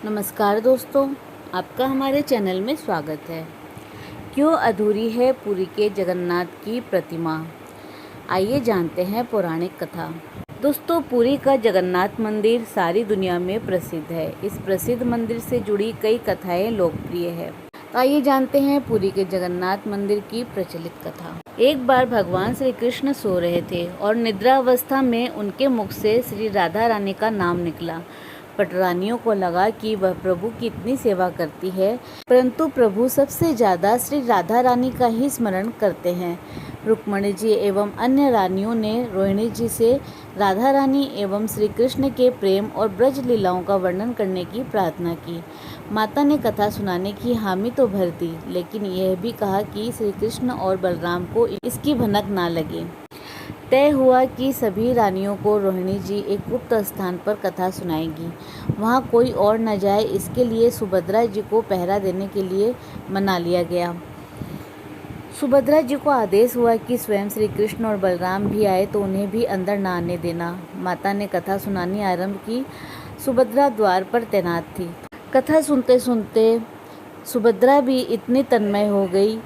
नमस्कार दोस्तों, आपका हमारे चैनल में स्वागत है। क्यों अधूरी है पुरी के जगन्नाथ की प्रतिमा? आइए जानते हैं पौराणिक कथा। दोस्तों, पुरी का जगन्नाथ मंदिर सारी दुनिया में प्रसिद्ध है। इस प्रसिद्ध मंदिर से जुड़ी कई कथाएं लोकप्रिय है। तो आइए जानते हैं पुरी के जगन्नाथ मंदिर की प्रचलित कथा। एक बार भगवान श्री कृष्ण सो रहे थे और निद्रावस्था में उनके मुख से श्री राधा रानी का नाम निकला। पटरानियों को लगा कि वह प्रभु की इतनी सेवा करती है, परंतु प्रभु सबसे ज्यादा श्री राधा रानी का ही स्मरण करते हैं। रुक्मणी जी एवं अन्य रानियों ने रोहिणी जी से राधा रानी एवं श्री कृष्ण के प्रेम और ब्रज लीलाओं का वर्णन करने की प्रार्थना की। माता ने कथा सुनाने की हामी तो भर दी, लेकिन यह भी कहा कि श्री कृष्ण और बलराम को इसकी भनक ना लगे। तय हुआ कि सभी रानियों को रोहिणी जी एक गुप्त स्थान पर कथा सुनाएगी। वहां कोई और न जाए, इसके लिए सुभद्रा जी को पहरा देने के लिए मना लिया गया। सुभद्रा जी को आदेश हुआ कि स्वयं श्री कृष्ण और बलराम भी आए तो उन्हें भी अंदर न आने देना। माता ने कथा सुनानी आरंभ की। सुभद्रा द्वार पर तैनात थी। कथा सुनते सुनते सुभद्रा भी इतनी तन्मय हो गई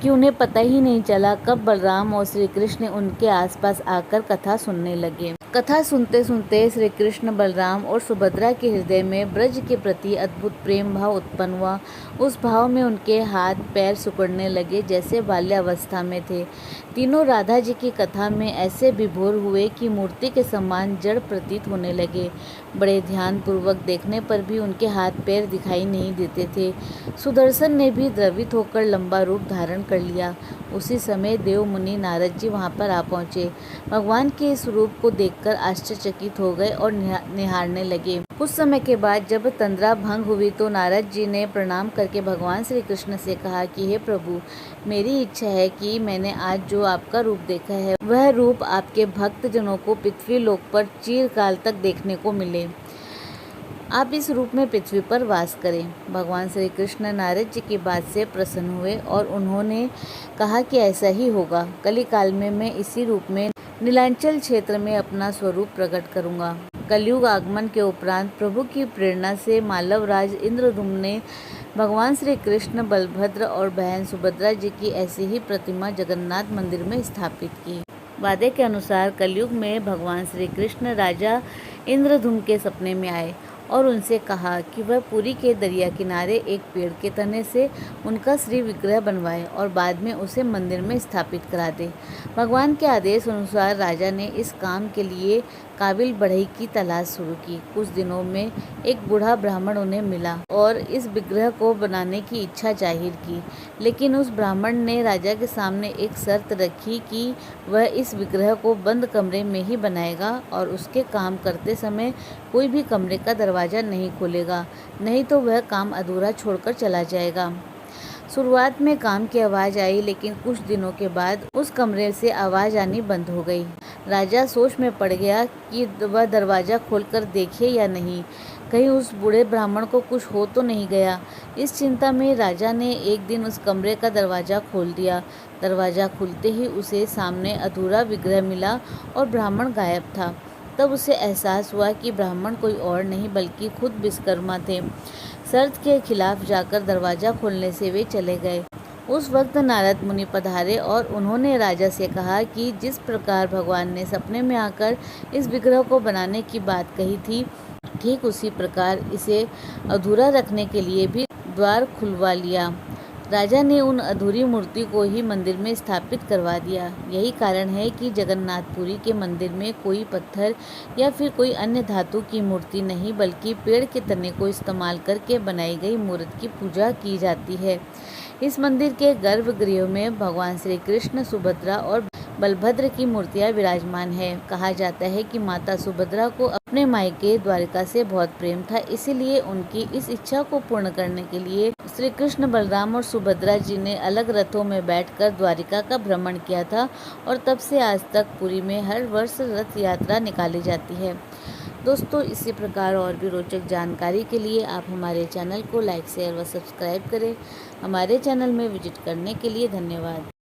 कि उन्हें पता ही नहीं चला कब बलराम और श्री कृष्ण उनके आसपास आकर कथा सुनने लगे। कथा सुनते सुनते श्री कृष्ण, बलराम और सुभद्रा के हृदय में ब्रज के प्रति अद्भुत प्रेम भाव उत्पन्न हुआ। उस भाव में उनके हाथ पैर सिकुड़ने लगे जैसे बाल्यावस्था में थे। तीनों राधा जी की कथा में ऐसे विभोर हुए कि मूर्ति के समान जड़ प्रतीत होने लगे। बड़े ध्यान पूर्वक देखने पर भी उनके हाथ पैर दिखाई नहीं देते थे। सुदर्शन ने भी द्रवित होकर लंबा रूप धारण कर लिया। उसी समय देव मुनि नारद जी वहां पर आ पहुंचे। भगवान के इस रूप को देखकर आश्चर्यचकित हो गए और निहारने लगे। कुछ समय के बाद जब तंद्रा भंग हुई तो नारद जी ने प्रणाम करके भगवान श्री कृष्ण से कहा कि हे प्रभु, मेरी इच्छा है कि मैंने आज जो आपका रूप देखा है वह रूप आपके भक्त जनों को पृथ्वी लोक पर चिरकाल तक देखने को मिले। आप इस रूप में पृथ्वी पर वास करें। भगवान श्री कृष्ण नारद जी की बात से प्रसन्न हुए और उन्होंने कहा कि ऐसा ही होगा। कलिकाल में मैं इसी रूप में नीलांचल क्षेत्र में अपना स्वरूप प्रकट करूंगा। कलयुग आगमन के उपरांत प्रभु की प्रेरणा से मालवराज इंद्रद्युम्न ने भगवान श्री कृष्ण, बलभद्र और बहन सुभद्रा जी की ऐसी ही प्रतिमा जगन्नाथ मंदिर में स्थापित की। वादे के अनुसार कलयुग में भगवान श्री कृष्ण राजा इंद्रद्युम्न के सपने में आए और उनसे कहा कि वह पुरी के दरिया किनारे एक पेड़ के तने से उनका श्री विग्रह बनवाए और बाद में उसे मंदिर में स्थापित करा दे। भगवान के आदेश अनुसार राजा ने इस काम के लिए काबिल बढ़ई की तलाश शुरू की। कुछ दिनों में एक बूढ़ा ब्राह्मण उन्हें मिला और इस विग्रह को बनाने की इच्छा जाहिर की, लेकिन उस ब्राह्मण ने राजा के सामने एक शर्त रखी कि वह इस विग्रह को बंद कमरे में ही बनाएगा और उसके काम करते समय कोई भी कमरे का दरवाजा नहीं खोलेगा, नहीं तो वह काम अधूरा छोड़कर चला जाएगा। शुरुआत में काम की आवाज़ आई, लेकिन कुछ दिनों के बाद उस कमरे से आवाज़ आनी बंद हो गई। राजा सोच में पड़ गया कि वह दरवाज़ा खोलकर देखे या नहीं, कहीं उस बूढ़े ब्राह्मण को कुछ हो तो नहीं गया। इस चिंता में राजा ने एक दिन उस कमरे का दरवाज़ा खोल दिया। दरवाज़ा खुलते ही उसे सामने अधूरा विग्रह मिला और ब्राह्मण गायब था। तब उसे एहसास हुआ कि ब्राह्मण कोई और नहीं बल्कि खुद विश्वकर्मा थे। शर्त के खिलाफ जाकर दरवाज़ा खोलने से वे चले गए। उस वक्त नारद मुनि पधारे और उन्होंने राजा से कहा कि जिस प्रकार भगवान ने सपने में आकर इस विग्रह को बनाने की बात कही थी, ठीक उसी प्रकार इसे अधूरा रखने के लिए भी द्वार खुलवा लिया। राजा ने उन अधूरी मूर्ति को ही मंदिर में स्थापित करवा दिया। यही कारण है कि जगन्नाथपुरी के मंदिर में कोई पत्थर या फिर कोई अन्य धातु की मूर्ति नहीं, बल्कि पेड़ के तने को इस्तेमाल करके बनाई गई मूर्ति की पूजा की जाती है। इस मंदिर के गर्भगृह में भगवान श्री कृष्ण, सुभद्रा और बलभद्र की मूर्तियां विराजमान है। कहा जाता है कि माता सुभद्रा को अपने मायके द्वारिका से बहुत प्रेम था, इसीलिए उनकी इस इच्छा को पूर्ण करने के लिए श्री कृष्ण, बलराम और सुभद्रा जी ने अलग रथों में बैठकर द्वारिका का भ्रमण किया था और तब से आज तक पुरी में हर वर्ष रथ यात्रा निकाली जाती है। दोस्तों, इसी प्रकार और भी रोचक जानकारी के लिए आप हमारे चैनल को लाइक, शेयर व सब्सक्राइब करें। हमारे चैनल में विजिट करने के लिए धन्यवाद।